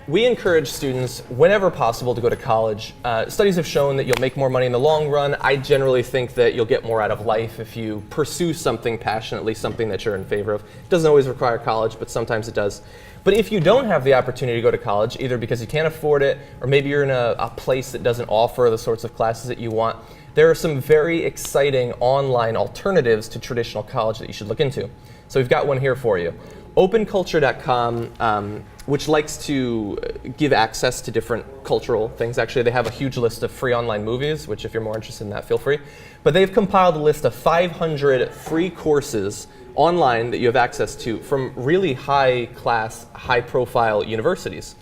we encourage students, whenever possible, to go to college. Studies have shown that you'll make more money in the long run. I generally think that you'll get more out of life if you pursue something passionately, something that you're in favor of. It doesn't always require college, but sometimes it does. But if you don't have the opportunity to go to college, either because you can't afford it, or maybe you're in a place that doesn't offer the sorts of classes that you want, there are some very exciting online alternatives to traditional college that you should look into. So we've got one here for you. OpenCulture.com, which likes to give access to different cultural things. Actually, they have a huge list of free online movies, which if you're more interested in that, feel free. But they've compiled a list of 500 free courses online that you have access to from really high-class, high-profile universities.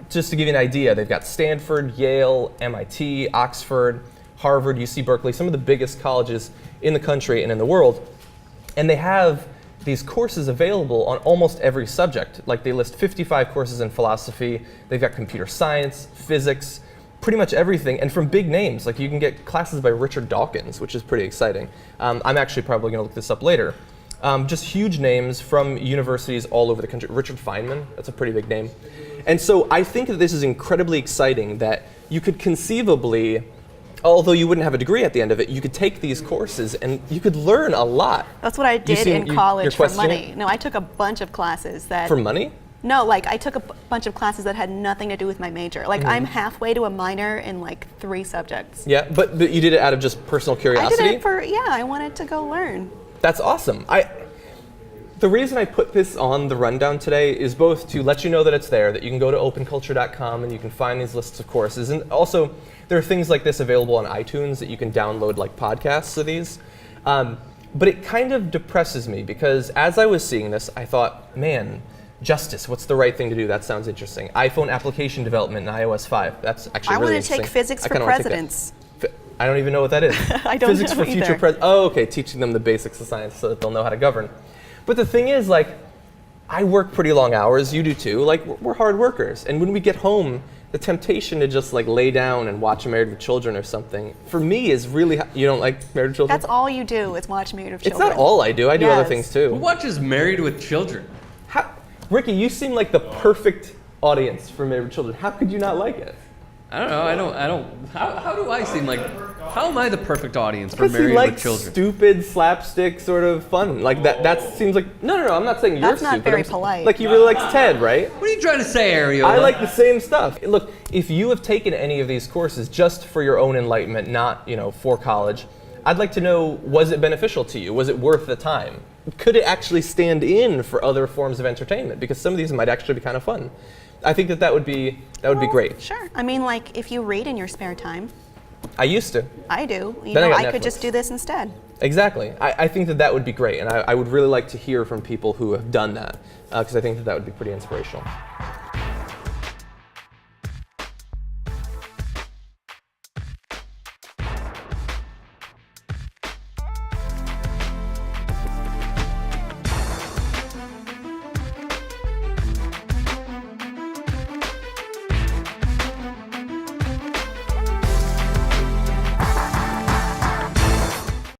Just to give you an idea, they've got Stanford, Yale, MIT, Oxford, Harvard, UC Berkeley, some of the biggest colleges in the country and in the world. And they have these courses available on almost every subject. Like they list 55 courses in philosophy, they've got computer science, physics, pretty much everything, and from big names. Like you can get classes by Richard Dawkins, which is pretty exciting. I'm actually probably gonna look this up later. Just huge names from universities all over the country. Richard Feynman, that's a pretty big name. And so I think that this is incredibly exciting that you could conceivably, although you wouldn't have a degree at the end of it, you could take these courses and you could learn a lot. That's what I did in college for money. No, I took a bunch of classes that... For money? No, like I took a bunch of classes that had nothing to do with my major. Like I'm halfway to a minor in like 3 subjects. Yeah, but you did it out of just personal curiosity? I did it for, I wanted to go learn. That's awesome. The reason I put this on the rundown today is both to let you know that it's there, that you can go to openculture.com and you can find these lists of courses. And also, there are things like this available on iTunes that you can download like podcasts of these. But it kind of depresses me because as I was seeing this, I thought, man, Justice, what's the right thing to do? That sounds interesting. iPhone application development in iOS 5. That's actually really interesting. I want to take physics for presidents. I don't even know what that is. I don't Physics know for future presidents. Oh, okay, teaching them the basics of science so that they'll know how to govern. But the thing is, like, I work pretty long hours, you do too. Like, we're hard workers. And when we get home, the temptation to just like lay down and watch Married with Children or something, for me is really, you don't like Married with Children? That's all you do is watch Married with Children. It's not all I do. I do other things too. Who watches Married with Children? Ricky, you seem like the perfect audience for Married with Children. How could you not like it? I don't. How do I seem like? How am I the perfect audience for Married with Children? Stupid slapstick sort of fun. Like that seems like no. I'm not saying you're stupid. That's not very polite. Like he really likes Ted, right? What are you trying to say, Ariola? I like the same stuff. Look, if you have taken any of these courses just for your own enlightenment, not for college, I'd like to know, was it beneficial to you? Was it worth the time? Could it actually stand in for other forms of entertainment? Because some of these might actually be kind of fun. I think that would be great. Sure. I mean, like if you read in your spare time. I used to. I do. I could just do this instead. Exactly. I think that would be great, and I would really like to hear from people who have done that, because I think that would be pretty inspirational.